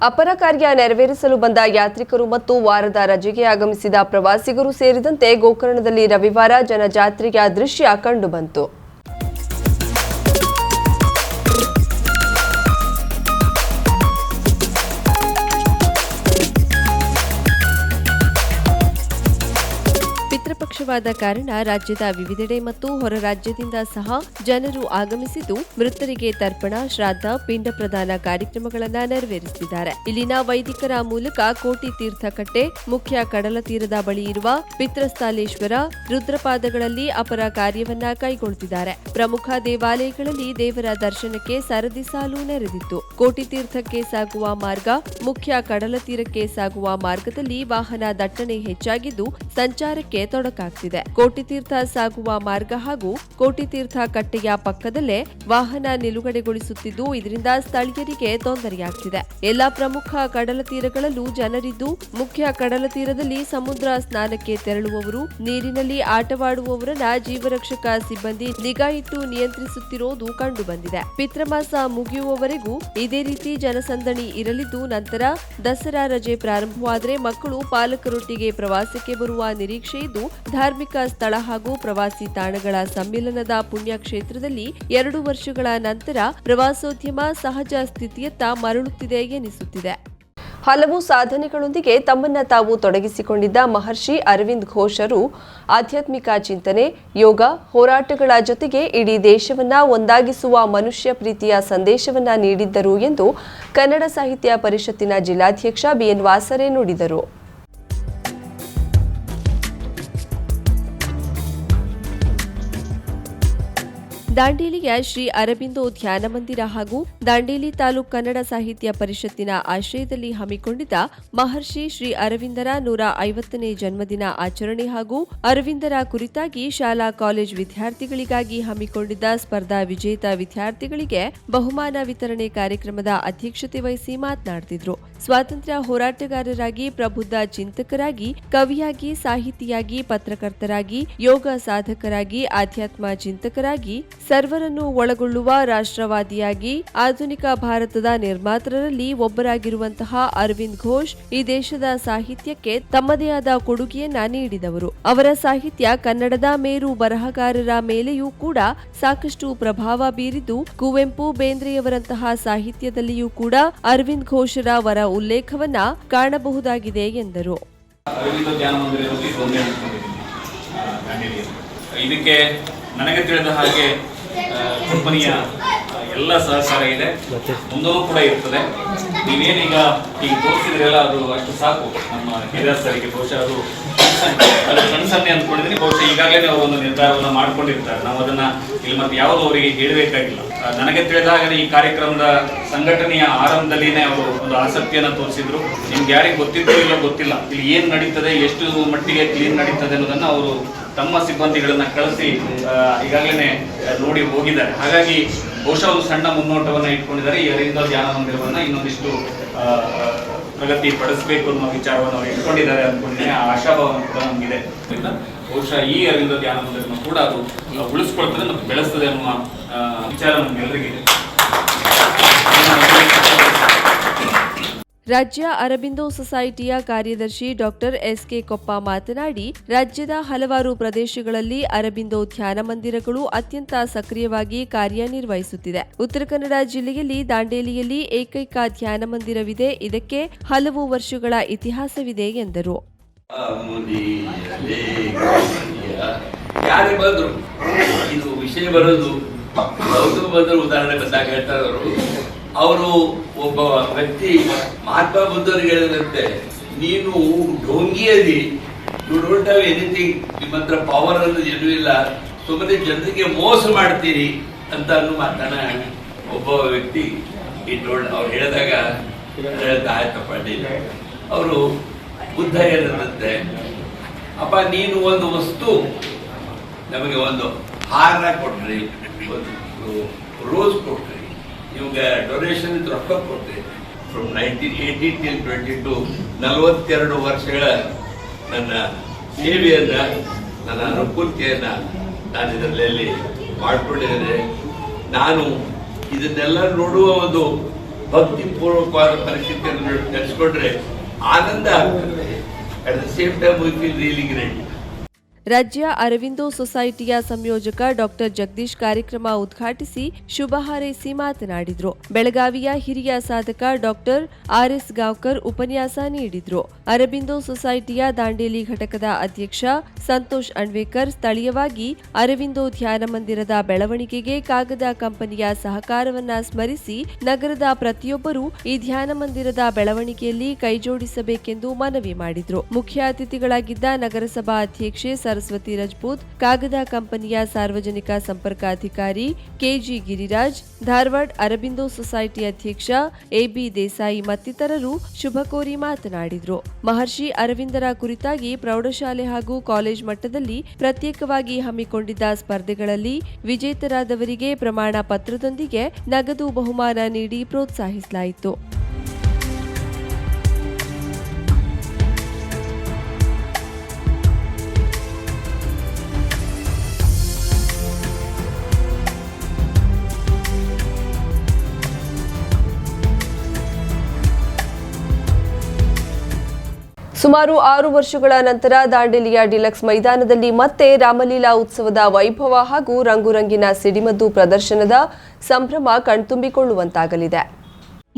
ಅಪರ ಕಾರ್ಯ ನೆರವೇರಿಸಲು ಬಂದ ಯಾತ್ರಿಕರು ಮತ್ತು ವಾರದ ರಜೆಗೆ ಆಗಮಿಸಿದ ಪ್ರವಾಸಿಗರು ಸೇರಿದಂತೆ ಗೋಕರ್ಣದಲ್ಲಿ ರವಿವಾರ ಜನಜಾತ್ರೆಯ ದೃಶ್ಯ ಕಂಡುಬಂತು. ಪಿತೃಪಕ್ಷವಾದ ಕಾರಣ ರಾಜ್ಯದ ವಿವಿಧೆಡೆ ಮತ್ತು ಹೊರ ರಾಜ್ಯದಿಂದ ಸಹ ಜನರು ಆಗಮಿಸಿದ್ದು ಮೃತರಿಗೆ ತರ್ಪಣ, ಶ್ರಾದ್ದ, ಪಿಂಡ ಪ್ರದಾನ ಕಾರ್ಯಕ್ರಮಗಳನ್ನು ನೆರವೇರಿಸಿದ್ದಾರೆ. ಇಲ್ಲಿನ ವೈದಿಕರ ಮೂಲಕ ಕೋಟಿ ತೀರ್ಥಕಟ್ಟೆ, ಮುಖ್ಯ ಕಡಲ ತೀರದ ಬಳಿ ಇರುವ ಪಿತೃಸ್ಥಾಲೇಶ್ವರ, ರುದ್ರಪಾದಗಳಲ್ಲಿ ಅಪರ ಕಾರ್ಯವನ್ನ ಕೈಗೊಳ್ಳುತ್ತಿದ್ದಾರೆ. ಪ್ರಮುಖ ದೇವಾಲಯಗಳಲ್ಲಿ ದೇವರ ದರ್ಶನಕ್ಕೆ ಸರದಿ ಸಾಲು ನೆರೆದಿತ್ತು. ಕೋಟಿ ತೀರ್ಥಕ್ಕೆ ಸಾಗುವ ಮಾರ್ಗ, ಮುಖ್ಯ ಕಡಲ ತೀರಕ್ಕೆ ಸಾಗುವ ಮಾರ್ಗದಲ್ಲಿ ವಾಹನ ದಟ್ಟಣೆ ಹೆಚ್ಚಾಗಿದ್ದು ಸಂಚಾರಕ್ಕೆ ತೊಡಕಾಗ್ತಿದೆ. ಕೋಟಿ ತೀರ್ಥ ಸಾಗುವ ಮಾರ್ಗ ಹಾಗೂ ಕೋಟಿ ತೀರ್ಥ ಕಟ್ಟೆಯ ಪಕ್ಕದಲ್ಲೇ ವಾಹನ ನಿಲುಗಡೆಗೊಳಿಸುತ್ತಿದ್ದು ಇದರಿಂದ ಸ್ಥಳೀಯರಿಗೆ ತೊಂದರೆಯಾಗ್ತಿದೆ. ಎಲ್ಲಾ ಪ್ರಮುಖ ಕಡಲ ತೀರಗಳಲ್ಲೂ ಜನರಿದ್ದು ಮುಖ್ಯ ಕಡಲ ತೀರದಲ್ಲಿ ಸಮುದ್ರ ಸ್ನಾನಕ್ಕೆ ತೆರಳುವವರು, ನೀರಿನಲ್ಲಿ ಆಟವಾಡುವವರನ್ನ ಜೀವರಕ್ಷಕ ಸಿಬ್ಬಂದಿ ನಿಗಾ ಇಟ್ಟು ನಿಯಂತ್ರಿಸುತ್ತಿರುವುದು ಕಂಡುಬಂದಿದೆ. ಪಿತೃಮಾಸ ಮುಗಿಯುವವರೆಗೂ ಇದೇ ರೀತಿ ಜನಸಂದಣಿ ಇರಲಿದ್ದು ನಂತರ ದಸರಾ ರಜೆ ಪ್ರಾರಂಭವಾದರೆ ಮಕ್ಕಳು ಪಾಲಕರೊಟ್ಟಿಗೆ ಪ್ರವಾಸಕ್ಕೆ ಬರುವ ನಿರೀಕ್ಷೆ ಇದ್ದು ಧಾರ್ಮಿಕ ಸ್ಥಳ ಹಾಗೂ ಪ್ರವಾಸಿ ತಾಣಗಳ ಸಮ್ಮಿಲನದ ಪುಣ್ಯಕ್ಷೇತ್ರದಲ್ಲಿ 2 ವರ್ಷಗಳ ನಂತರ ಪ್ರವಾಸೋದ್ಯಮ ಸಹಜ ಸ್ಥಿತಿಯತ್ತ ಮರಳುತ್ತಿದೆ ಎನಿಸುತ್ತಿದೆ. ಹಲವು ಸಾಧನೆಗಳೊಂದಿಗೆ ತಮ್ಮನ್ನ ತಾವು ತೊಡಗಿಸಿಕೊಂಡಿದ್ದ ಮಹರ್ಷಿ ಅರವಿಂದ್ ಘೋಷರು ಆಧ್ಯಾತ್ಮಿಕ ಚಿಂತನೆ, ಯೋಗ, ಹೋರಾಟಗಳ ಜೊತೆಗೆ ಇಡೀ ದೇಶವನ್ನ ಒಂದಾಗಿಸುವ ಮನುಷ್ಯ ಪ್ರೀತಿಯ ಸಂದೇಶವನ್ನ ನೀಡಿದ್ದರು ಎಂದು ಕನ್ನಡ ಸಾಹಿತ್ಯ ಪರಿಷತ್ತಿನ ಜಿಲ್ಲಾಧ್ಯಕ್ಷ ಬಿಎನ್ ವಾಸರೆ ನುಡಿದರು. ದಾಂಡೇಲಿಯ ಶ್ರೀ ಅರಬಿಂದೋ ಧ್ಯಾನ ಮಂದಿರ ಹಾಗೂ ದಾಂಡೇಲಿ ತಾಲೂಕು ಕನ್ನಡ ಸಾಹಿತ್ಯ ಪರಿಷತ್ತಿನ ಆಶ್ರಯದಲ್ಲಿ ಹಮ್ಮಿಕೊಂಡಿದ್ದ ಮಹರ್ಷಿ ಶ್ರೀ ಅರವಿಂದರ 150ನೇ ಜನ್ಮದಿನ ಆಚರಣೆ ಹಾಗೂ ಅರವಿಂದರ ಕುರಿತಾಗಿ ಶಾಲಾ ಕಾಲೇಜು ವಿದ್ಯಾರ್ಥಿಗಳಿಗಾಗಿ ಹಮ್ಮಿಕೊಂಡಿದ್ದ ಸ್ಪರ್ಧಾ ವಿಜೇತ ವಿದ್ಯಾರ್ಥಿಗಳಿಗೆ ಬಹುಮಾನ ವಿತರಣೆ ಕಾರ್ಯಕ್ರಮದ ಅಧ್ಯಕ್ಷತೆ ವಹಿಸಿ ಮಾತನಾಡುತ್ತಿದ್ದರು. ಸ್ವಾತಂತ್ರ್ಯ ಹೋರಾಟಗಾರರಾಗಿ, ಪ್ರಬುದ್ಧ ಚಿಂತಕರಾಗಿ, ಕವಿಯಾಗಿ, ಸಾಹಿತಿಯಾಗಿ, ಪತ್ರಕರ್ತರಾಗಿ, ಯೋಗ ಸಾಧಕರಾಗಿ, ಆಧ್ಯಾತ್ಮ ಚಿಂತಕರಾಗಿ, ಸರ್ವರನ್ನು ಒಳಗೊಳ್ಳುವ ರಾಷ್ಟ್ರವಾದಿಯಾಗಿ, ಆಧುನಿಕ ಭಾರತದ ನಿರ್ಮಾತರಲ್ಲಿ ಒಬ್ಬರಾಗಿರುವಂತಹ ಅರವಿಂದ್ ಘೋಷ್ ಈ ದೇಶದ ಸಾಹಿತ್ಯಕ್ಕೆ ತಮ್ಮದೇ ಆದ ಕೊಡುಗೆಯನ್ನ ನೀಡಿದವರು. ಅವರ ಸಾಹಿತ್ಯ ಕನ್ನಡದ ಮೇರು ಬರಹಗಾರರ ಮೇಲೆಯೂ ಕೂಡ ಸಾಕಷ್ಟು ಪ್ರಭಾವ ಬೀರಿದ್ದು ಕುವೆಂಪು, ಬೇಂದ್ರೆಯವರಂತಹ ಸಾಹಿತ್ಯದಲ್ಲಿಯೂ ಕೂಡ ಅರವಿಂದ್ ಘೋಷರ ವರ ಉಲ್ಲೇಖವನ್ನ ಕಾಣಬಹುದಾಗಿದೆ ಎಂದರು. ಇದಕ್ಕೆ ನನಗೆ ತಿಳಿದ ಹಾಗೆ ಕಂಪನಿಯ ಎಲ್ಲ ಸಹಕಾರ ಇದೆ, ಮುಂದೂ ಕೂಡ ಇರ್ತದೆ. ನೀವೇನೀಗ ಈಗ ತೋರಿಸಿದ್ರೆಲ್ಲ ಅದು ಅಷ್ಟು ಸಾಕು. ನಮ್ಮ ಕೇದಾರ್ ಸರಿಗೆ ಬಹುಶಃ ಅದು ಕನ್ಸನ್ನೆ ಅಂದ್ಕೊಂಡಿದ್ದೀನಿ. ಬಹುಶಃ ಈಗಾಗಲೇ ಅವರು ಒಂದು ನಿರ್ಧಾರವನ್ನು ಮಾಡ್ಕೊಂಡಿರ್ತಾರೆ. ನಾವು ಅದನ್ನ ಇಲ್ಲಿ ಮತ್ತೆ ಯಾವುದು ಅವರಿಗೆ ಹೇಳಬೇಕಾಗಿಲ್ಲ. ನನಗೆ ತಿಳಿದ ಹಾಗೆ ಈ ಕಾರ್ಯಕ್ರಮದ ಸಂಘಟನೆಯ ಆರಂಭದಲ್ಲಿನೇ ಅವರು ಒಂದು ಆಸಕ್ತಿಯನ್ನು ತೋರಿಸಿದ್ರು. ನಿಮ್ಗೆ ಯಾರಿಗೆ ಗೊತ್ತಿದ್ದೋ ಇಲ್ಲೋ ಗೊತ್ತಿಲ್ಲ, ಇಲ್ಲಿ ಏನು ನಡೀತದೆ, ಎಷ್ಟು ಮಟ್ಟಿಗೆ ಕ್ಲೀನ್ ನಡೀತದೆ ಅನ್ನೋದನ್ನ ಅವರು ತಮ್ಮ ಸಿಬ್ಬಂದಿಗಳನ್ನ ಕಳಿಸಿ ಈಗಾಗಲೇ ನೋಡಿ ಹೋಗಿದ್ದಾರೆ. ಹಾಗಾಗಿ ಬಹುಶಃ ಒಂದು ಸಣ್ಣ ಮುನ್ನೋಟವನ್ನು ಇಟ್ಕೊಂಡಿದ್ದಾರೆ. ಈ ಅರವಿಂದ ಧ್ಯಾನ ಮಂದಿರವನ್ನ ಇನ್ನೊಂದಿಷ್ಟು ಪ್ರಗತಿ ಪಡಿಸಬೇಕು ಅನ್ನೋ ವಿಚಾರವನ್ನು ಅವರು ಇಟ್ಕೊಂಡಿದ್ದಾರೆ ಅಂದ್ಕೊಂಡಿದ್ದೇನೆ. ಆ ಆಶಾಭಾವನೆ ಕೂಡ ನಮಗಿದೆ. ಬಹುಶಃ ಈ ಅರವಿಂದ ಧ್ಯಾನ ಮಂದಿರವನ್ನು ಕೂಡ ಅದು ಉಳಿಸ್ಕೊಳ್ತದೆ ಮತ್ತು ಬೆಳೆಸ್ತದೆ ಅನ್ನುವ ವಿಚಾರ ನಮಗೆಲ್ಲರಿಗಿದೆ. ರಾಜ್ಯ ಅರಬಿಂದೋ ಸೊಸೈಟಿಯ ಕಾರ್ಯದರ್ಶಿ ಡಾಕ್ಟರ್ ಎಸ್ಕೆ ಕೊಪ್ಪ ಮಾತನಾಡಿ, ರಾಜ್ಯದ ಹಲವಾರು ಪ್ರದೇಶಗಳಲ್ಲಿ ಅರಬಿಂದೋ ಧ್ಯಾನ ಮಂದಿರಗಳು ಅತ್ಯಂತ ಸಕ್ರಿಯವಾಗಿ ಕಾರ್ಯನಿರ್ವಹಿಸುತ್ತಿದೆ. ಉತ್ತರ ಕನ್ನಡ ಜಿಲ್ಲೆಯಲ್ಲಿ ದಾಂಡೇಲಿಯಲ್ಲಿ ಏಕೈಕ ಧ್ಯಾನ ಮಂದಿರವಿದೆ. ಇದಕ್ಕೆ ಹಲವು ವರ್ಷಗಳ ಇತಿಹಾಸವಿದೆ ಎಂದರು. ಇದು ವಿಷಯ ಬರೋದು ಉದಾಹರಣೆ ಬಂದಾಗ ಹೇಳ್ತಾರೆ ಅವರು ಒಬ್ಬ ವ್ಯಕ್ತಿ ಮಹಾತ್ಮ ಬುದ್ಧರಿಗೆ ಹೇಳಿದಂತೆ, ನೀನು ಢೋಂಗಿಯಲ್ಲಿ ಯು ಡೋಂಟ್ ಹ್ಯಾವ್ ಎನಿಥಿಂಗ್, ನಿಮ್ಮ ಹತ್ರ ಪವರ್ ಅನ್ನೋದು ಏನೂ ಇಲ್ಲ, ಸುಮ್ಮನೆ ಜನರಿಗೆ ಮೋಸ ಮಾಡ್ತೀರಿ ಅಂತ ಅನ್ನೋ ಮಾತನ್ನ ಒಬ್ಬ ವ್ಯಕ್ತಿ ಅವ್ರು ಹೇಳಿದಾಗ ಆಯ್ತಪ್ಪ. ಅವರು ಬುದ್ಧ ಹೇಳಿದಂತೆ, ಅಪ್ಪ ನೀನು ಒಂದು ವಸ್ತು ನಮಗೆ ಒಂದು ಹಾರ ಕೊಟ್ರಿ, ಒಂದು ರೋಸ್ ಕೊಟ್ರಿ, ನಿಮ್ಗೆ ಡೊನೇಷನ್ ರೊಕ್ಕ ಕೊಟ್ರಿ. ಫ್ರಮ್ 1980 till 22 42 ವರ್ಷಗಳ ನನ್ನ ಸೇವೆಯನ್ನ, ನನ್ನ ಅನುಕೂಲತೆಯನ್ನ ನಾನು ಇದರಲ್ಲಿ ಮಾಡಿಕೊಂಡಿದ್ದೇನೆ. ನಾನು ಇದನ್ನೆಲ್ಲ ನೋಡುವ ಒಂದು ಭಕ್ತಿಪೂರ್ವಕವಾದ ಪರಿಸ್ಥಿತಿಯನ್ನು ನಡೆಸಿಕೊಂಡ್ರೆ ಆನಂದ ಆಗ್ತದೆ. At the same time we feel really great. ರಾಜ್ಯ ಅರವಿಂದೋ ಸೊಸೈಟಿಯ ಸಂಯೋಜಕ ಡಾಕ್ಟರ್ ಜಗದೀಶ್ ಕಾರ್ಯಕ್ರಮ ಉದ್ಘಾಟಿಸಿ ಶುಭ ಹಾರೈಸಿ ಮಾತನಾಡಿದ್ರು. ಬೆಳಗಾವಿಯ ಹಿರಿಯ ಸಾಧಕ ಡಾಕ್ಟರ್ ಆರ್.ಎಸ್. ಗಾಂವ್ಕರ್ ಉಪನ್ಯಾಸ ನೀಡಿದ್ರು. ಅರಬಿಂದೋ ಸೊಸೈಟಿಯ ದಾಂಡೇಲಿ ಘಟಕದ ಅಧ್ಯಕ್ಷ ಸಂತೋಷ್ ಅಣ್ವೇಕರ್ ಸ್ಥಳೀಯವಾಗಿ ಅರವಿಂದೋ ಧ್ಯಾನ ಮಂದಿರದ ಬೆಳವಣಿಗೆಗೆ ಕಾಗದ ಕಂಪನಿಯ ಸಹಕಾರವನ್ನ ಸ್ಮರಿಸಿ ನಗರದ ಪ್ರತಿಯೊಬ್ಬರೂ ಈ ಧ್ಯಾನ ಮಂದಿರದ ಬೆಳವಣಿಗೆಯಲ್ಲಿ ಕೈಜೋಡಿಸಬೇಕೆಂದು ಮನವಿ ಮಾಡಿದ್ರು. ಮುಖ್ಯ ಅತಿಥಿಗಳಾಗಿದ್ದ ನಗರಸಭಾ ಅಧ್ಯಕ್ಷೆ ಸರಸ್ವತಿ ರಜಪೂತ್, ಕಾಗದ ಕಂಪನಿಯ ಸಾರ್ವಜನಿಕ ಸಂಪರ್ಕಾಧಿಕಾರಿ ಕೆಜಿ ಗಿರಿರಾಜ್, ಧಾರವಾಡ ಅರಬಿಂದೋ ಸೊಸೈಟಿ ಅಧ್ಯಕ್ಷ ಎಬಿ ದೇಸಾಯಿ ಮತ್ತಿತರರು ಶುಭ ಕೋರಿ ಮಾತನಾಡಿದರು. ಮಹರ್ಷಿ ಅರವಿಂದರ ಕುರಿತಾಗಿ ಪ್ರೌಢಶಾಲೆ ಹಾಗೂ ಕಾಲೇಜ್ ಮಟ್ಟದಲ್ಲಿ ಪ್ರತ್ಯೇಕವಾಗಿ ಹಮ್ಮಿಕೊಂಡಿದ್ದ ಸ್ಪರ್ಧೆಗಳಲ್ಲಿ ವಿಜೇತರಾದವರಿಗೆ ಪ್ರಮಾಣ ಪತ್ರದೊಂದಿಗೆ ನಗದು ಬಹುಮಾನ ನೀಡಿ ಪ್ರೋತ್ಸಾಹಿಸಲಾಯಿತು. ಸುಮಾರು 6 ವರ್ಷಗಳ ನಂತರ ದಾಂಡೇಲಿಯ ಡಿಲಕ್ಸ್ ಮೈದಾನದಲ್ಲಿ ಮತ್ತೆ ರಾಮಲೀಲಾ ಉತ್ಸವದ ವೈಭವ ಹಾಗೂ ರಂಗುರಂಗಿನ ಸಿಡಿಮದ್ದು ಪ್ರದರ್ಶನದ ಸಂಭ್ರಮ ಕಣ್ತುಂಬಿಕೊಳ್ಳುವಂತಾಗಲಿದೆ.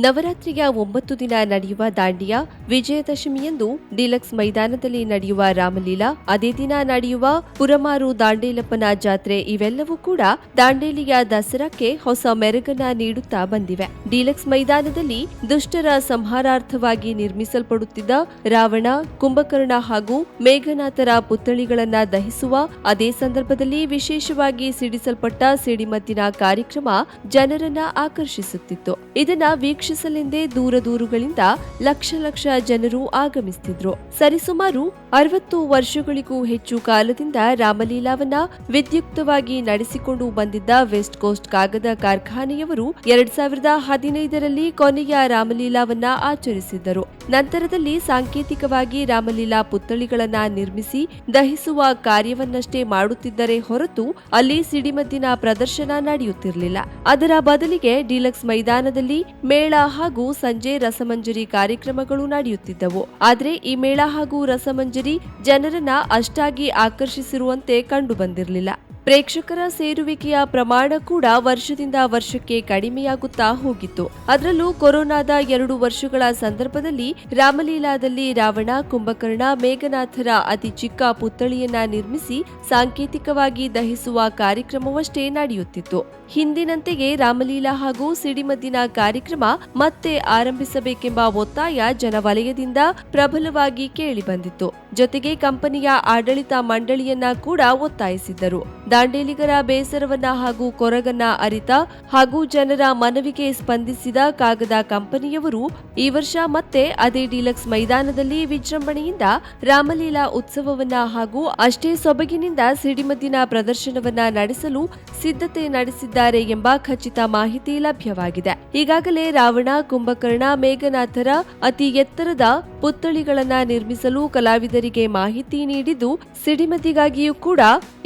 ನವರಾತ್ರಿಯ 9 ದಿನ ನಡೆಯುವ ದಾಂಡಿಯಾ, ವಿಜಯದಶಮಿಯಂದು ಡಿಲಕ್ಸ್ ಮೈದಾನದಲ್ಲಿ ನಡೆಯುವ ರಾಮಲೀಲಾ, ಅದೇ ದಿನ ನಡೆಯುವ ಪುರಮಾರು ದಾಂಡೇಲಪ್ಪನ ಜಾತ್ರೆ ಇವೆಲ್ಲವೂ ಕೂಡ ದಾಂಡೇಲಿಯ ದಸರಾಕ್ಕೆ ಹೊಸ ಮೆರುಗನ್ನ ನೀಡುತ್ತಾ ಬಂದಿವೆ. ಡಿಲಕ್ಸ್ ಮೈದಾನದಲ್ಲಿ ದುಷ್ಟರ ಸಂಹಾರಾರ್ಥವಾಗಿ ನಿರ್ಮಿಸಲ್ಪಡುತ್ತಿದ್ದ ರಾವಣ, ಕುಂಭಕರ್ಣ ಹಾಗೂ ಮೇಘನಾಥರ ಪುತ್ಥಳಿಗಳನ್ನ ದಹಿಸುವ ಅದೇ ಸಂದರ್ಭದಲ್ಲಿ ವಿಶೇಷವಾಗಿ ಸಿಡಿಸಲ್ಪಟ್ಟ ಸಿಡಿಮದ್ದಿನ ಕಾರ್ಯಕ್ರಮ ಜನರನ್ನ ಆಕರ್ಷಿಸುತ್ತಿತ್ತು. ಇದನ್ನ ವೀಕ್ಷಿಸಲೆಂದೇ ದೂರ ದೂರುಗಳಿಂದ ಲಕ್ಷ ಲಕ್ಷ ಜನರು ಆಗಮಿಸುತ್ತಿದ್ರು. ಸರಿಸುಮಾರು 60 ವರ್ಷಗಳಿಗೂ ಹೆಚ್ಚು ಕಾಲದಿಂದ ರಾಮಲೀಲಾವನ್ನ ವಿದ್ಯುಕ್ತವಾಗಿ ನಡೆಸಿಕೊಂಡು ಬಂದಿದ್ದ ವೆಸ್ಟ್ ಕೋಸ್ಟ್ ಕಾಗದ ಕಾರ್ಖಾನೆಯವರು 2015ರಲ್ಲಿ ಕೊನೆಯ ರಾಮಲೀಲಾವನ್ನ ಆಚರಿಸಿದ್ದರು. ನಂತರದಲ್ಲಿ ಸಾಂಕೇತಿಕವಾಗಿ ರಾಮಲೀಲಾ ಪುತ್ಥಳಿಗಳನ್ನ ನಿರ್ಮಿಸಿ ದಹಿಸುವ ಕಾರ್ಯವನ್ನಷ್ಟೇ ಮಾಡುತ್ತಿದ್ದರೆ ಹೊರತು ಅಲ್ಲಿ ಸಿಡಿಮದ್ದಿನ ಪ್ರದರ್ಶನ ನಡೆಯುತ್ತಿರಲಿಲ್ಲ. ಅದರ ಬದಲಿಗೆ ಡಿಲಕ್ಸ್ ಮೈದಾನದಲ್ಲಿ ಮೇಳ ಹಾಗೂ ಸಂಜೆ ರಸಮಂಜರಿ ಕಾರ್ಯಕ್ರಮಗಳು ನಡೆಯುತ್ತಿದ್ದವು. ಆದರೆ ಈ ಮೇಳ ಹಾಗೂ ರಸಮಂಜರಿ ಜನರನ್ನ ಅಷ್ಟಾಗಿ ಆಕರ್ಷಿಸಿರುವಂತೆ ಕಂಡು ಬಂದಿರಲಿಲ್ಲ. ಪ್ರೇಕ್ಷಕರ ಸೇರುವಿಕೆಯ ಪ್ರಮಾಣ ಕೂಡ ವರ್ಷದಿಂದ ವರ್ಷಕ್ಕೆ ಕಡಿಮೆಯಾಗುತ್ತಾ ಹೋಗಿತ್ತು. ಅದರಲ್ಲೂ ಕೊರೋನಾದ 2 ವರ್ಷಗಳ ಸಂದರ್ಭದಲ್ಲಿ ರಾಮಲೀಲಾದಲ್ಲಿ ರಾವಣ, ಕುಂಭಕರ್ಣ, ಮೇಘನಾಥರ ಅತಿ ಚಿಕ್ಕ ಪುತ್ಥಳಿಯನ್ನ ನಿರ್ಮಿಸಿ ಸಾಂಕೇತಿಕವಾಗಿ ದಹಿಸುವ ಕಾರ್ಯಕ್ರಮವಷ್ಟೇ ನಡೆಯುತ್ತಿತ್ತು. ಹಿಂದಿನಂತೆಯೇ ರಾಮಲೀಲಾ ಹಾಗೂ ಸಿಡಿಮದ್ದಿನ ಕಾರ್ಯಕ್ರಮ ಮತ್ತೆ ಆರಂಭಿಸಬೇಕೆಂಬ ಒತ್ತಾಯ ಜನವಲಯದಿಂದ ಪ್ರಬಲವಾಗಿ ಕೇಳಿಬಂದಿತ್ತು. ಜೊತೆಗೆ ಕಂಪನಿಯ ಆಡಳಿತ ಮಂಡಳಿಯನ್ನ ಕೂಡ ಒತ್ತಾಯಿಸಿದ್ದರು. ದಾಂಡೇಲಿಗರ ಬೇಸರವನ್ನ ಹಾಗೂ ಕೊರಗನ್ನ ಅರಿತ ಹಾಗೂ ಜನರ ಮನವಿಗೆ ಸ್ಪಂದಿಸಿದ ಕಾಗದ ಕಂಪನಿಯವರು ಈ ವರ್ಷ ಮತ್ತೆ ಅದೇ ಡಿಲಕ್ಸ್ ಮೈದಾನದಲ್ಲಿ ವಿಜೃಂಭಣೆಯಿಂದ ರಾಮಲೀಲಾ ಉತ್ಸವವನ್ನ ಹಾಗೂ ಅಷ್ಟೇ ಸೊಬಗಿನಿಂದ ಸಿಡಿಮದ್ದಿನ ಪ್ರದರ್ಶನವನ್ನ ನಡೆಸಲು ಸಿದ್ಧತೆ ನಡೆಸಿದ್ದಾರೆ ಎಂಬ ಖಚಿತ ಮಾಹಿತಿ ಲಭ್ಯವಾಗಿದೆ. ಈಗಾಗಲೇ ರಾವಣ, ಕುಂಭಕರ್ಣ, ಮೇಘನಾಥರ ಅತಿ ಎತ್ತರದ ಪುತ್ಥಳಿಗಳನ್ನ ನಿರ್ಮಿಸಲು ಕಲಾವಿದರಿಗೆ ಮಾಹಿತಿ ನೀಡಿದ್ದು, ಸಿಡಿಮದ್ದಿಗಾಗಿಯೂ ಕೂಡ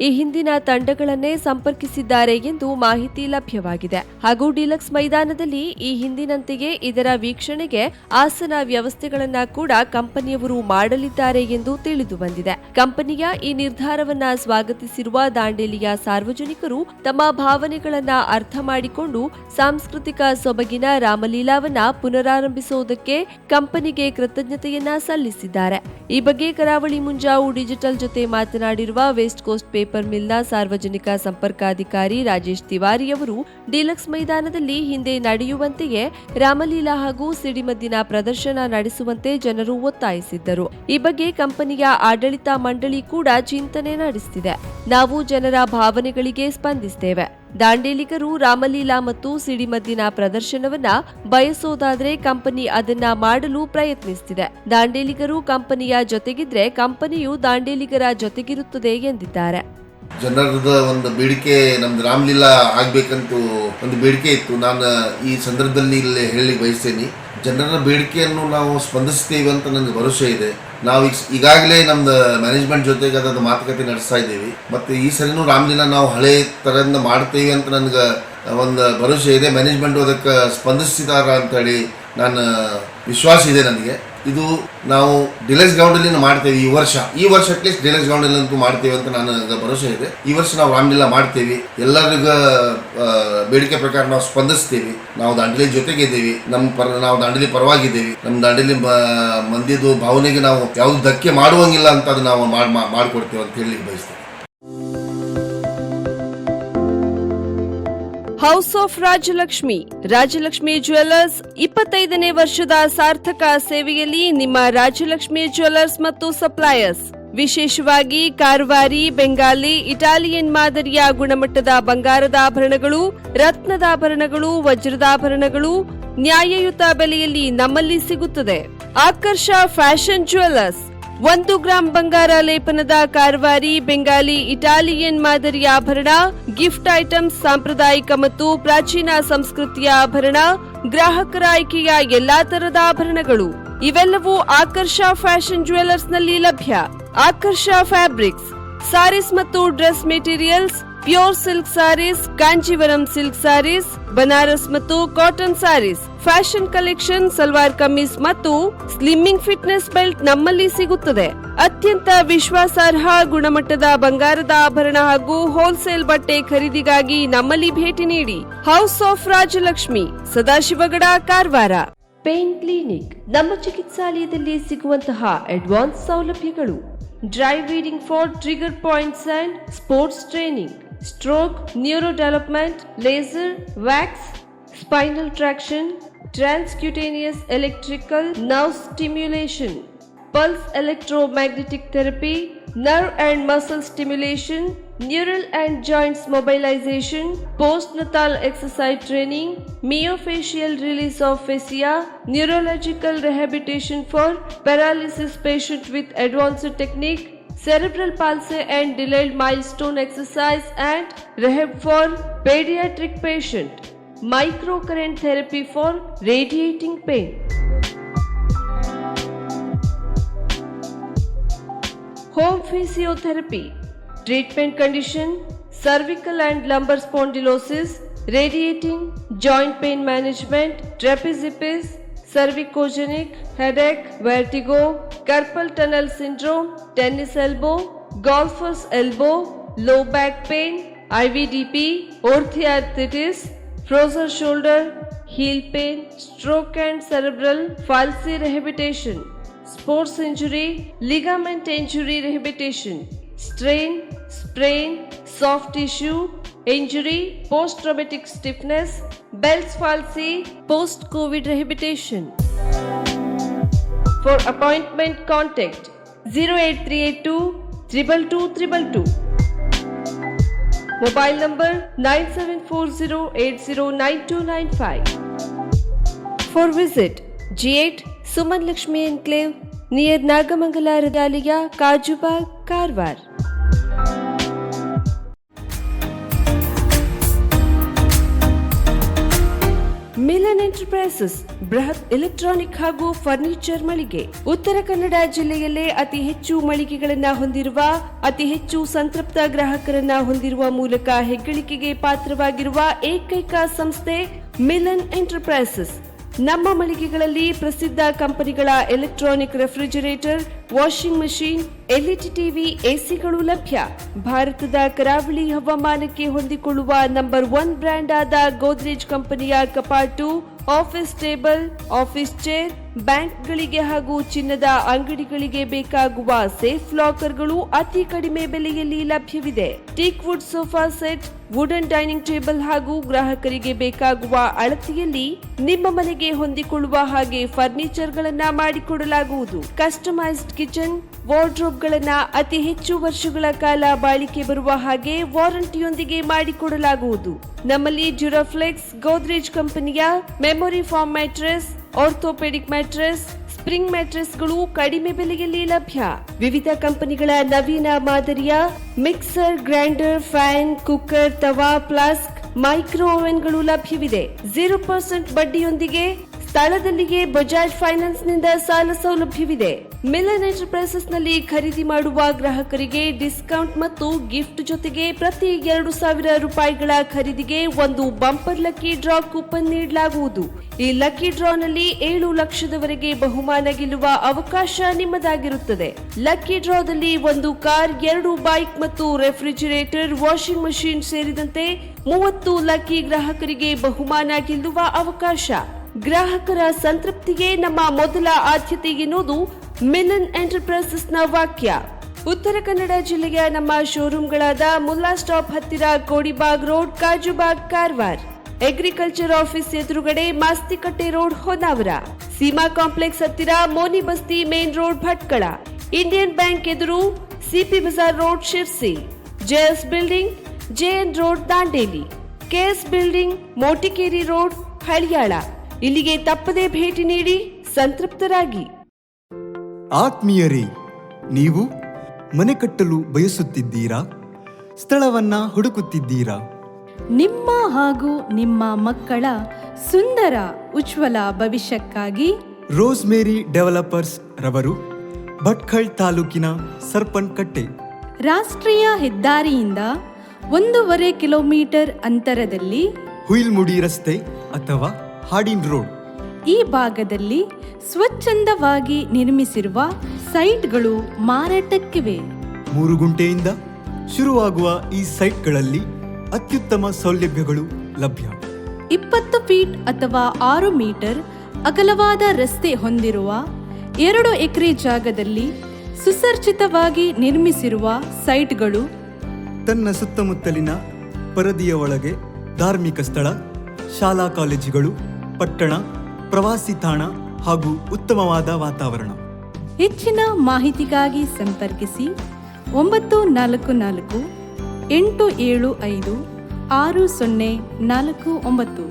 ಈ ಹಿಂದಿನ ತಂಡಗಳನ್ನೇ ಸಂಪರ್ಕಿಸಿದ್ದಾರೆ ಎಂದು ಮಾಹಿತಿ ಲಭ್ಯವಾಗಿದೆ. ಹಾಗೂ ಡಿಲಕ್ಸ್ ಮೈದಾನದಲ್ಲಿ ಈ ಹಿಂದಿನಂತೆಯೇ ಇದರ ವೀಕ್ಷಣೆಗೆ ಆಸನ ವ್ಯವಸ್ಥೆಗಳನ್ನ ಕೂಡ ಕಂಪನಿಯವರು ಮಾಡಲಿದ್ದಾರೆ ಎಂದು ತಿಳಿದು ಬಂದಿದೆ. ಕಂಪನಿಯ ಈ ನಿರ್ಧಾರವನ್ನ ಸ್ವಾಗತಿಸಿರುವ ದಾಂಡೇಲಿಯ ಸಾರ್ವಜನಿಕರು ತಮ್ಮ ಭಾವನೆಗಳನ್ನ ಅರ್ಥ ಮಾಡಿಕೊಂಡು ಸಾಂಸ್ಕೃತಿಕ ಸೊಬಗಿನ ರಾಮಲೀಲಾವನ್ನ ಪುನರಾರಂಭಿಸುವುದಕ್ಕೆ ಕಂಪನಿಗೆ ಕೃತಜ್ಞತೆಯನ್ನ ಸಲ್ಲಿಸಿದ್ದಾರೆ. ಈ ಬಗ್ಗೆ ಕರಾವಳಿ ಮುಂಜಾವು ಡಿಜಿಟಲ್ ಜೊತೆ ಮಾತನಾಡಿರುವ ವೆಸ್ಟ್ ಕೋಸ್ಟ್ ಪೇಪರ್ ಮಿಲ್ನ ಸಾರ್ವಜನಿಕ ಸಂಪರ್ಕಾಧಿಕಾರಿ ರಾಜೇಶ್ ತಿವಾರಿ ಅವರು ಡಿಲಕ್ಸ್ ಮೈದಾನದಲ್ಲಿ ಹಿಂದೆ ನಡೆಯುವಂತೆಯೇ ರಾಮಲೀಲಾ ಹಾಗೂ ಸಿಡಿಮದ್ದಿನ ಪ್ರದರ್ಶನ ನಡೆಸುವಂತೆ ಜನರು ಒತ್ತಾಯಿಸಿದ್ದರು. ಈ ಬಗ್ಗೆ ಕಂಪನಿಯ ಆಡಳಿತ ಮಂಡಳಿ ಕೂಡ ಚಿಂತನೆ ನಡೆಸುತ್ತಿದೆ. ನಾವು ಜನರ ಭಾವನೆಗಳಿಗೆ ಸ್ಪಂದಿಸುತ್ತೇವೆ. ದಾಂಡೇಲಿಗರು ರಾಮಲೀಲಾ ಮತ್ತು ಸಿಡಿಮದ್ದಿನ ಪ್ರದರ್ಶನವನ್ನ ಬಯಸೋದಾದ್ರೆ ಕಂಪನಿ ಅದನ್ನ ಮಾಡಲು ಪ್ರಯತ್ನಿಸುತ್ತಿದೆ. ದಾಂಡೇಲಿಗರು ಕಂಪನಿಯ ಜೊತೆಗಿದ್ರೆ ಕಂಪನಿಯು ದಾಂಡೇಲಿಗರ ಜೊತೆಗಿರುತ್ತದೆ ಎಂದಿದ್ದಾರೆ. ಜನರದ ಒಂದು ಬೇಡಿಕೆ, ನಮ್ದು ರಾಮಲೀಲಾ ಆಗ್ಬೇಕಂತೂ ಒಂದು ಬೇಡಿಕೆ ಇತ್ತು. ನಾನು ಈ ಸಂದರ್ಭದಲ್ಲಿ ಇಲ್ಲಿ ಹೇಳಲಿಕ್ಕೆ ಬಯಸ್ತೇನೆ, ಜನರ ಬೇಡಿಕೆಯನ್ನು ನಾವು ಸ್ಪಂದಿಸ್ತೇವೆ ಅಂತ ನನಗೆ ಭರವಸೆ ಇದೆ. ನಾವು ಈಗಾಗಲೇ ನಮ್ದು ಮ್ಯಾನೇಜ್ಮೆಂಟ್ ಜೊತೆಗೆ ಅದನ್ನು ಮಾತುಕತೆ ನಡೆಸ್ತಾ ಇದ್ದೀವಿ. ಮತ್ತು ಈ ಸರಿನೂ ರಾಮಲೀಲಾ ನಾವು ಹಳೆ ಥರದಿಂದ ಮಾಡ್ತೇವೆ ಅಂತ ನನಗೆ ಒಂದು ಭರವಸೆ ಇದೆ. ಮ್ಯಾನೇಜ್ಮೆಂಟು ಅದಕ್ಕೆ ಸ್ಪಂದಿಸಿದಾರ ಅಂತೇಳಿ ನಾನು ವಿಶ್ವಾಸ ಇದೆ ನನಗೆ. ಇದು ನಾವು ಡಿಲೆಕ್ಸ್ ಗ್ರೌಂಡಲ್ಲಿ ಮಾಡ್ತೇವೆ ಈ ವರ್ಷ ಅಟ್ಲೀಸ್ಟ್ ಡಿಲೆಕ್ಸ್ ಗ್ರೌಂಡಲ್ಲಿ ಅಂತೂ ಮಾಡ್ತೇವೆ ಅಂತ ನನಗೆ ಭರವಸೆ ಇದೆ. ಈ ವರ್ಷ ನಾವು ರಾಮಲೀಲಾ ಮಾಡ್ತೇವೆ. ಎಲ್ಲರಿಗ ಬೇಡಿಕೆ ಪ್ರಕಾರ ನಾವು ಸ್ಪಂದಿಸ್ತೀವಿ. ನಾವು ದಾಂಡೇಲಿ ಜೊತೆಗೆ ಇದ್ದೀವಿ. ನಾವು ದಾಂಡೇಲಿ ಪರವಾಗಿದ್ದೀವಿ. ನಮ್ಮ ದಾಂಡೇಲಿ ಮಂದಿದು ಭಾವನೆಗೆ ನಾವು ಯಾವುದು ಧಕ್ಕೆ ಮಾಡುವಂಗಿಲ್ಲ ಅಂತ ಅದು ನಾವು ಮಾಡಿಕೊಡ್ತೇವೆ ಅಂತ ಹೇಳಿ ಬಯಸ್ತೇವೆ. ಹೌಸ್ ಆಫ್ ರಾಜಲಕ್ಷ್ಮಿ ಜ್ಯುವೆಲ್ಲರ್ಸ್ 25ನೇ ವರ್ಷದ ಸಾರ್ಥಕ ಸೇವೆಯಲ್ಲಿ ನಿಮ್ಮ ರಾಜಲಕ್ಷ್ಮಿ ಜ್ಯುವೆಲ್ಲರ್ಸ್ ಮತ್ತು ಸಪ್ಲೈಯರ್ಸ್ ವಿಶೇಷವಾಗಿ ಕಾರವಾರಿ, ಬೆಂಗಾಲಿ, ಇಟಾಲಿಯನ್ ಮಾದರಿಯ ಗುಣಮಟ್ಟದ ಬಂಗಾರದ ಆಭರಣಗಳು, ರತ್ನದಾಭರಣಗಳು, ವಜ್ರದಾಭರಣಗಳು ನ್ಯಾಯಯುತ ಬೆಲೆಯಲ್ಲಿ ನಮ್ಮಲ್ಲಿ ಸಿಗುತ್ತದೆ. ಆಕರ್ಷ ಫ್ಯಾಷನ್ ಜ್ಯುವೆಲ್ಲರ್ಸ್ 1 ಗ್ರಾಂ ಬಂಗಾರ ಲೇಪನದ ಕಾರವಾರಿ, ಬೆಂಗಾಲಿ, ಇಟಾಲಿಯನ್ ಮಾದರಿಯ ಆಭರಣ, ಗಿಫ್ಟ್ ಐಟಮ್ಸ್, ಸಾಂಪ್ರದಾಯಿಕ ಮತ್ತು ಪ್ರಾಚೀನ ಸಂಸ್ಕೃತಿಯ ಆಭರಣ, ಗ್ರಾಹಕರ ಆಯ್ಕೆಯ ಎಲ್ಲಾ ತರದ ಆಭರಣಗಳು ಇವೆಲ್ಲವೂ ಆಕರ್ಷ ಫ್ಯಾಷನ್ ಜ್ಯುವೆಲ್ಲರ್ಸ್ ನಲ್ಲಿ ಲಭ್ಯ. ಆಕರ್ಷ ಫ್ಯಾಬ್ರಿಕ್ಸ್, ಸಾರೀಸ್ ಮತ್ತು dress materials, pure silk sarees, Kanjeevaram silk sarees, Banaras ಮತ್ತು cotton sarees, fashion collection, salwar kameez ಮತ್ತು ಸ್ಲಿಮ್ಮಿಂಗ್ ಫಿಟ್ನೆಸ್ ಬೆಲ್ಟ್ ನಮ್ಮಲ್ಲಿ ಸಿಗುತ್ತದೆ. ಅತ್ಯಂತ ವಿಶ್ವಾಸಾರ್ಹ ಗುಣಮಟ್ಟದ ಬಂಗಾರದ ಆಭರಣ ಹಾಗೂ ಹೋಲ್ಸೇಲ್ ಬಟ್ಟೆ ಖರೀದಿಗಾಗಿ ನಮ್ಮಲ್ಲಿ ಭೇಟಿ ನೀಡಿ. House of Rajalakshmi, Sadashivgad, Karwar. Pain clinic, ನಮ್ಮ ಚಿಕಿತ್ಸಾಲಯದಲ್ಲಿ ಸಿಗುವಂತಹ ಅಡ್ವಾನ್ಸ್ ಸೌಲಭ್ಯಗಳು: dry reading for trigger points and sports training, stroke, neuro development, laser, wax, spinal traction, transcutaneous electrical nerve stimulation, pulse electromagnetic therapy, nerve and muscle stimulation, neural and joints mobilization, postnatal exercise training, myofascial release of fascia, neurological rehabilitation for paralysis patient with advanced technique, cerebral palsy and delayed milestone exercise and rehab for pediatric patient, microcurrent therapy for radiating pain. Home physiotherapy, treatment condition, cervical and lumbar spondylosis, radiating, joint pain management, trapeziepis, cervicogenic, headache, vertigo, carpal tunnel syndrome, tennis elbow, golfer's elbow, low back pain, IVDP, orthoarthritis, frozen shoulder, heel pain, stroke and cerebral palsy rehabilitation, sports injury, ligament injury rehabilitation, strain, sprain, soft tissue injury, post-traumatic stiffness, Bell's palsy, post-COVID rehabilitation. For appointment, contact 08382 222. Mobile number 9740809295. For visit, G8 Suman Lakshmi Enclave near Nagamangala Radalaya, Kajubag, Karwar. Milan enterprises ಬೃಹತ್ electronic ಹಾಗೂ furniture ಮಳಿಗೆ. ಉತ್ತರ ಕನ್ನಡ ಜಿಲ್ಲೆಯಲ್ಲೇ ಅತಿ ಹೆಚ್ಚು ಮಳಿಗೆಗಳನ್ನ ಹೊಂದಿರುವ, ಅತಿ ಹೆಚ್ಚು ಸಂತೃಪ್ತ ಗ್ರಾಹಕರನ್ನ ಹೊಂದಿರುವ ಮೂಲಕ ಹೆಗ್ಗಳಿಕೆಗೆ ಪಾತ್ರವಾಗಿರುವ ಏಕೈಕ ಸಂಸ್ಥೆ ಮಿಲನ್ ಎಂಟರ್ಪ್ರೈಸಸ್. ನಮ್ಮ ಮಳಿಗೆಗಳಲ್ಲಿ ಪ್ರಸಿದ್ಧ ಕಂಪನಿಗಳ electronic refrigerator, washing machine, LED TV, ಎಸಿಗಳು ಲಭ್ಯ. ಭಾರತದ ಕರಾವಳಿ ಹವಾಮಾನಕ್ಕೆ ಹೊಂದಿಕೊಳ್ಳುವ ನಂಬರ್ 1 ಬ್ರ್ಯಾಂಡ್ ಆದ ಗೋದ್ರೇಜ್ ಕಂಪನಿಯ ಕಪಾಟು, ಆಫೀಸ್ ಟೇಬಲ್, ಆಫೀಸ್ ಚೇರ್, ಬ್ಯಾಂಕ್ಗಳಿಗೆ ಹಾಗೂ ಚಿನ್ನದ ಅಂಗಡಿಗಳಿಗೆ ಬೇಕಾಗುವ ಸೇಫ್ ಲಾಕರ್ಗಳು ಅತಿ ಕಡಿಮೆ ಬೆಲೆಯಲ್ಲಿ ಲಭ್ಯವಿದೆ. Teak wood sofa set, wooden dining table ಹಾಗೂ ಗ್ರಾಹಕರಿಗೆ ಬೇಕಾಗುವ ಅಳತೆಯಲ್ಲಿ ನಿಮ್ಮ ಮನೆಗೆ ಹೊಂದಿಕೊಳ್ಳುವ ಹಾಗೆ ಫರ್ನಿಚರ್ ಗಳನ್ನ ಮಾಡಿಕೊಡಲಾಗುವುದು. ಕಸ್ಟಮೈಸ್ಡ್ ಕಿಚನ್, ವಾರ್ಡ್ರೋಬ್ ಗಳನ್ನ ಅತಿ ಹೆಚ್ಚು ವರ್ಷಗಳ ಕಾಲ ಬಾಳಿಕೆ ಬರುವ ಹಾಗೆ ವಾರಂಟಿಯೊಂದಿಗೆ ಮಾಡಿಕೊಡಲಾಗುವುದು. ನಮ್ಮಲ್ಲಿ ಡ್ಯೂರಾಫ್ಲೆಕ್ಸ್, ಗೋದ್ರೇಜ್ ಕಂಪನಿಯ memory foam mattress, orthopedic mattress, spring ಮ್ಯಾಟ್ರೆಸ್ಗಳು ಕಡಿಮೆ ಬೆಲೆಯಲ್ಲಿ ಲಭ್ಯ. ವಿವಿಧ ಕಂಪನಿಗಳ ನವೀನ ಮಾದರಿಯ mixer, grinder, fan, cooker, tawa, flask, micro ಓವೆನ್ಗಳು ಲಭ್ಯವಿದೆ. 0% ಬಡ್ಡಿಯೊಂದಿಗೆ ಸ್ಥಳದಲ್ಲಿಯೇ ಬಜಾಜ್ ಫೈನಾನ್ಸ್ ನಿಂದ ಸಾಲ ಸೌಲಭ್ಯವಿದೆ. ಮಿಲನ್ ಎಂಟರ್ಪ್ರೈಸಸ್ ನಲ್ಲಿ ಖರೀದಿ ಮಾಡುವ ಗ್ರಾಹಕರಿಗೆ ಡಿಸ್ಕೌಂಟ್ ಮತ್ತು ಗಿಫ್ಟ್ ಜೊತೆಗೆ ಪ್ರತಿ 2,000 ರೂಪಾಯಿಗಳ ಖರೀದಿಗೆ ಒಂದು ಬಂಪರ್ ಲಕ್ಕಿ ಡ್ರಾ ಕೂಪನ್ ನೀಡಲಾಗುವುದು. ಈ ಲಕ್ಕಿ ಡ್ರಾನಲ್ಲಿ 7 ಲಕ್ಷದವರೆಗೆ ಬಹುಮಾನ ಗೆಲ್ಲುವ ಅವಕಾಶ ನಿಮ್ಮದಾಗಿರುತ್ತದೆ. ಲಕ್ಕಿ ಡ್ರಾದಲ್ಲಿ 1 ಕಾರ್, 2 ಬೈಕ್ ಮತ್ತು ರೆಫ್ರಿಜಿರೇಟರ್, ವಾಷಿಂಗ್ ಮಷಿನ್ ಸೇರಿದಂತೆ 30 ಲಕ್ಕಿ ಗ್ರಾಹಕರಿಗೆ ಬಹುಮಾನ ಗೆಲ್ಲುವ ಅವಕಾಶ. ಗ್ರಾಹಕರ ಸಂತೃಪ್ತಿಗೆ ನಮ್ಮ ಮೊದಲ ಆದ್ಯತೆ ಎನ್ನುವುದು ಮಿಲನ್ ಎಂಟರ್ಪ್ರೈಸಸ್ನ ವಾಕ್ಯ. ಉತ್ತರ ಕನ್ನಡ ಜಿಲ್ಲೆಯ ನಮ್ಮ ಶೋರೂಮ್ಗಳಾದ ಮುಲ್ಲಾ ಸ್ಟಾಪ್ ಹತ್ತಿರ Kodibag road, Kajubag, Karwar, agriculture office ಎದುರುಗಡೆ ಮಾಸ್ತಿಕಟ್ಟೆ ರೋಡ್, ಹೊನ್ನಾವರ, ಸೀಮಾ ಕಾಂಪ್ಲೆಕ್ಸ್ ಹತ್ತಿರ Moni Basti main road, Bhatkal, Indian bank ಎದುರು CP Bazar road, Sirsi, JS building, JN road, Dandeli, KS building, Motikeri road, Haliyal. ಇಲ್ಲಿಗೆ ತಪ್ಪದೇ ಭೇಟಿ ನೀಡಿ ಸಂತೃಪ್ತರಾಗಿ. ಆತ್ಮೀಯರೇ, ನೀವು ಮನೆ ಕಟ್ಟಲು ಬಯಸುತ್ತಿದ್ದೀರಾ? ಸ್ಥಳವನ್ನ ಹುಡುಕುತ್ತಿದ್ದೀರಾ? ನಿಮ್ಮ ಹಾಗೂ ನಿಮ್ಮ ಮಕ್ಕಳ ಸುಂದರ ಉಜ್ವಲ ಭವಿಷ್ಯಕ್ಕಾಗಿ ರೋಸ್ಮೇರಿ ಡೆವಲಪರ್ಸ್ ರವರು ಭಟ್ಕಳ ತಾಲೂಕಿನ ಸರ್ಪನ್ಕಟ್ಟೆ ರಾಷ್ಟ್ರೀಯ ಹೆದ್ದಾರಿಯಿಂದ 1.5 ಕಿಲೋಮೀಟರ್ ಅಂತರದಲ್ಲಿ ಹುಯಿಲ್ಮುಡಿ ರಸ್ತೆ ಅಥವಾ ಹಾಡಿನ್ ರೋಡ್ ಈ ಭಾಗದಲ್ಲಿ ಸ್ವಚ್ಛಂದವಾಗಿ ನಿರ್ಮಿಸಿರುವ ಸೈಟ್ಗಳು ಮಾರಾಟಕ್ಕಿವೆ. 3 ಗುಂಟೆಯಿಂದ ಶುರುವಾಗುವ ಈ ಸೈಟ್ಗಳಲ್ಲಿ ಅತ್ಯುತ್ತಮ ಸೌಲಭ್ಯಗಳು ಲಭ್ಯ. 20 ಫೀಟ್ ಅಥವಾ 6 ಮೀಟರ್ ಅಗಲವಾದ ರಸ್ತೆ ಹೊಂದಿರುವ 2 ಎಕರೆ ಜಾಗದಲ್ಲಿ ಸುಸರ್ಜಿತವಾಗಿ ನಿರ್ಮಿಸಿರುವ ಸೈಟ್ಗಳು ತನ್ನ ಸುತ್ತಮುತ್ತಲಿನ ಪರದಿಯ ಒಳಗೆ ಧಾರ್ಮಿಕ ಸ್ಥಳ, ಶಾಲಾ ಕಾಲೇಜುಗಳು, ಪಟ್ಟಣ, ಪ್ರವಾಸಿ ತಾಣ ಹಾಗೂ ಉತ್ತಮವಾದ ವಾತಾವರಣ. ಹೆಚ್ಚಿನ ಮಾಹಿತಿಗಾಗಿ ಸಂಪರ್ಕಿಸಿ 944 875 6049.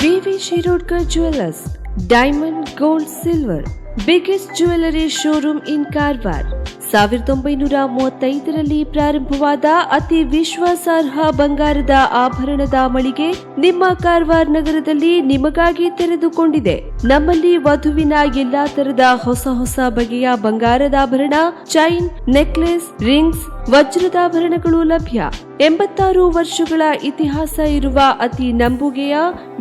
VV Shirodkar jewellers, diamond, gold, silver, biggest jewellery showroom in Karwar. 1935ರಲ್ಲಿ ಪ್ರಾರಂಭವಾದ ಅತಿ ವಿಶ್ವಾಸಾರ್ಹ ಬಂಗಾರದ ಆಭರಣದ ಮಳಿಗೆ ನಿಮ್ಮ ಕಾರವಾರ ನಗರದಲ್ಲಿ ನಿಮಗಾಗಿ ತೆರೆದುಕೊಂಡಿದೆ. ನಮ್ಮಲ್ಲಿ ವಧುವಿನ ಎಲ್ಲಾ ತರದ ಹೊಸ ಬಗೆಯ ಬಂಗಾರದ ಆಭರಣ, ಚೈನ್, ನೆಕ್ಲೆಸ್, ರಿಂಗ್ಸ್, ವಜ್ರದಾಭರಣಗಳು ಲಭ್ಯ. 86 ವರ್ಷಗಳ ಇತಿಹಾಸ ಇರುವ ಅತಿ ನಂಬುಗೆಯ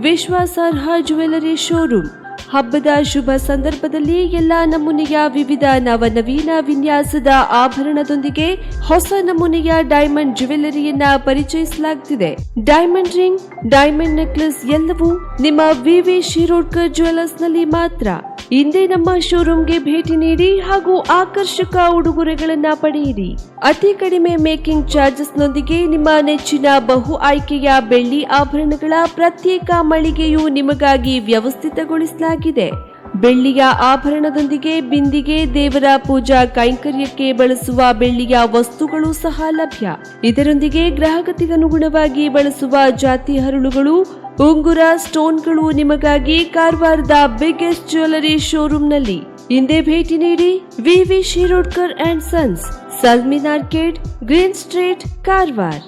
ವಿಶ್ವಾಸಾರ್ಹ ಜ್ಯುವೆಲ್ಲರಿ ಶೋರೂಮ್. ಹಬ್ಬದ ಶುಭ ಸಂದರ್ಭದಲ್ಲಿ ಎಲ್ಲಾ ನಮೂನೆಯ ವಿವಿಧ ನವನವೀನ ವಿನ್ಯಾಸದ ಆಭರಣದೊಂದಿಗೆ ಹೊಸ ನಮೂನೆಯ ಡೈಮಂಡ್ ಜ್ಯುವೆಲ್ಲರಿಯನ್ನ ಪರಿಚಯಿಸಲಾಗುತ್ತಿದೆ. ಡೈಮಂಡ್ ರಿಂಗ್, ಡೈಮಂಡ್ ನೆಕ್ಲೆಸ್ ಎಲ್ಲವೂ ನಿಮ್ಮ ವಿವಿ ಶಿರೋಡ್ಕರ್ ಜ್ಯುವೆಲ್ಲರ್ಸ್ ನಲ್ಲಿ ಮಾತ್ರ. ಇಂದೇ ನಮ್ಮ ಶೋರೂಮ್ಗೆ ಭೇಟಿ ನೀಡಿ ಹಾಗೂ ಆಕರ್ಷಕ ಉಡುಗೊರೆಗಳನ್ನ ಪಡೆಯಿರಿ. ಅತಿ ಕಡಿಮೆ ಮೇಕಿಂಗ್ ಚಾರ್ಜಸ್ ನೊಂದಿಗೆ ನಿಮ್ಮ ನೆಚ್ಚಿನ ಬಹು ಆಯ್ಕೆಯ ಬೆಳ್ಳಿ ಆಭರಣಗಳ ಪ್ರತ್ಯೇಕ ಮಳಿಗೆಯು ನಿಮಗಾಗಿ ವ್ಯವಸ್ಥಿತಗೊಳಿಸಲಾಗಿದೆ. ಬೆಳ್ಳಿಯ ಆಭರಣದೊಂದಿಗೆ ಬಿಂದಿಗೆ, ದೇವರ ಪೂಜಾ ಕೈಂಕರ್ಯಕ್ಕೆ ಬಳಸುವ ಬೆಳ್ಳಿಯ ವಸ್ತುಗಳು ಸಹ ಲಭ್ಯ. ಇದರೊಂದಿಗೆ ಗ್ರಾಹಕತೆಗನುಗುಣವಾಗಿ ಬಳಸುವ ಜಾತಿ ಹರಳುಗಳು, ಉಂಗುರ, ಸ್ಟೋನ್ಗಳು ನಿಮಗಾಗಿ ಕಾರವಾರದ ಬಿಗ್ಗೆಸ್ಟ್ ಜ್ಯುವೆಲ್ಲರಿ ಶೋರೂಮ್ನಲ್ಲಿ. ಹಿಂದೆ ಭೇಟಿ ನೀಡಿ. ವಿವಿ Shirodkar and sons, ಸಲ್ಮಿನ್ arcade, green street, Karwar.